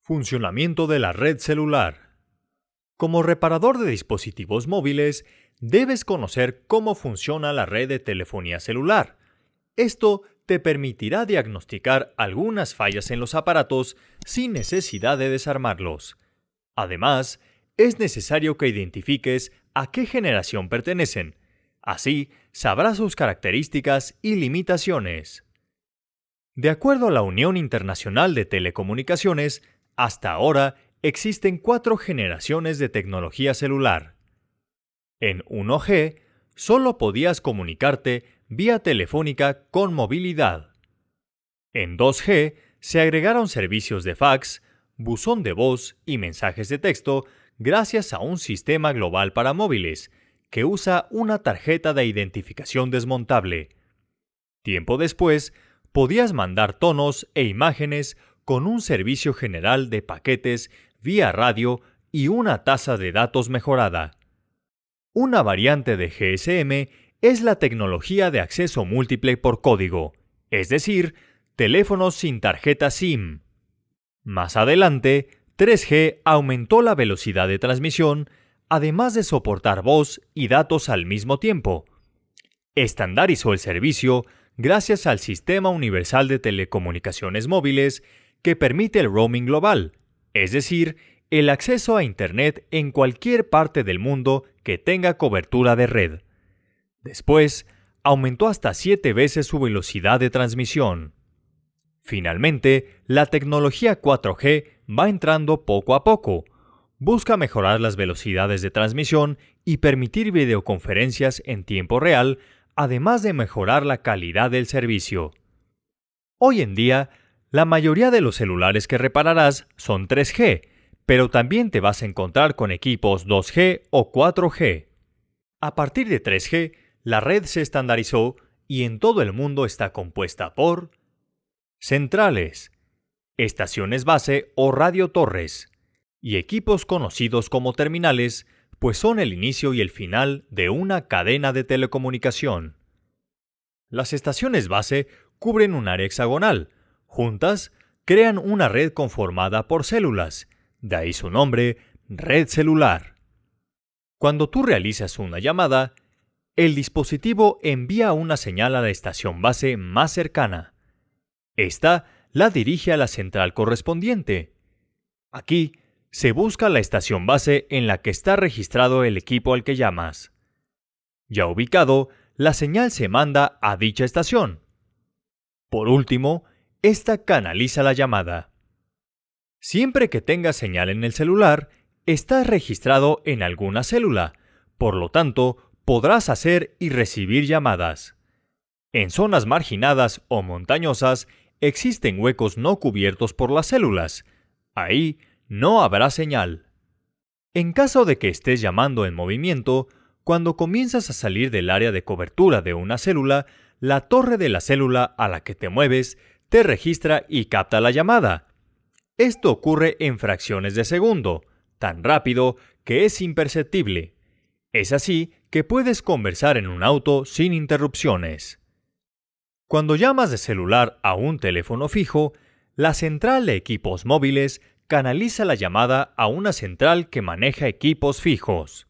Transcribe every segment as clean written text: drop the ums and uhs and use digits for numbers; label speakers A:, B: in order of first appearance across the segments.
A: Funcionamiento de la red celular. Como reparador de dispositivos móviles, debes conocer cómo funciona la red de telefonía celular. Esto te permitirá diagnosticar algunas fallas en los aparatos sin necesidad de desarmarlos. Además, es necesario que identifiques a qué generación pertenecen. Así, sabrás sus características y limitaciones. De acuerdo a la Unión Internacional de Telecomunicaciones, hasta ahora existen 4 generaciones de tecnología celular. En 1G, solo podías comunicarte vía telefónica con movilidad. En 2G, se agregaron servicios de fax, buzón de voz y mensajes de texto gracias a un sistema global para móviles, que usa una tarjeta de identificación desmontable. Tiempo después, podías mandar tonos e imágenes con un servicio general de paquetes vía radio y una tasa de datos mejorada. Una variante de GSM es la tecnología de acceso múltiple por código, es decir, teléfonos sin tarjeta SIM. Más adelante, 3G aumentó la velocidad de transmisión, además de soportar voz y datos al mismo tiempo. Estandarizó el servicio gracias al Sistema Universal de Telecomunicaciones Móviles, que permite el roaming global, es decir, el acceso a Internet en cualquier parte del mundo que tenga cobertura de red. Después, aumentó hasta 7 veces su velocidad de transmisión. Finalmente, la tecnología 4G va entrando poco a poco. Busca mejorar las velocidades de transmisión y permitir videoconferencias en tiempo real, además de mejorar la calidad del servicio. Hoy en día, la mayoría de los celulares que repararás son 3G, pero también te vas a encontrar con equipos 2G o 4G. A partir de 3G, la red se estandarizó y en todo el mundo está compuesta por centrales, estaciones base o radiotorres, y equipos conocidos como terminales, pues son el inicio y el final de una cadena de telecomunicación. Las estaciones base cubren un área hexagonal. Juntas, crean una red conformada por células, de ahí su nombre, red celular. Cuando tú realizas una llamada, el dispositivo envía una señal a la estación base más cercana. Esta la dirige a la central correspondiente. Aquí, se busca la estación base en la que está registrado el equipo al que llamas. Ya ubicado, la señal se manda a dicha estación. Por último, esta canaliza la llamada. Siempre que tengas señal en el celular, estás registrado en alguna célula, por lo tanto, podrás hacer y recibir llamadas. En zonas marginadas o montañosas, existen huecos no cubiertos por las células. Ahí no habrá señal. En caso de que estés llamando en movimiento, cuando comienzas a salir del área de cobertura de una célula, la torre de la célula a la que te mueves te registra y capta la llamada. Esto ocurre en fracciones de segundo, tan rápido que es imperceptible. Es así que puedes conversar en un auto sin interrupciones. Cuando llamas de celular a un teléfono fijo, la central de equipos móviles canaliza la llamada a una central que maneja equipos fijos.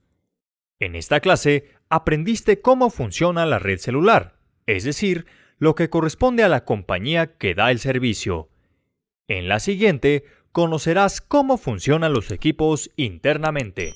A: En esta clase aprendiste cómo funciona la red celular, es decir, lo que corresponde a la compañía que da el servicio. En la siguiente, conocerás cómo funcionan los equipos internamente.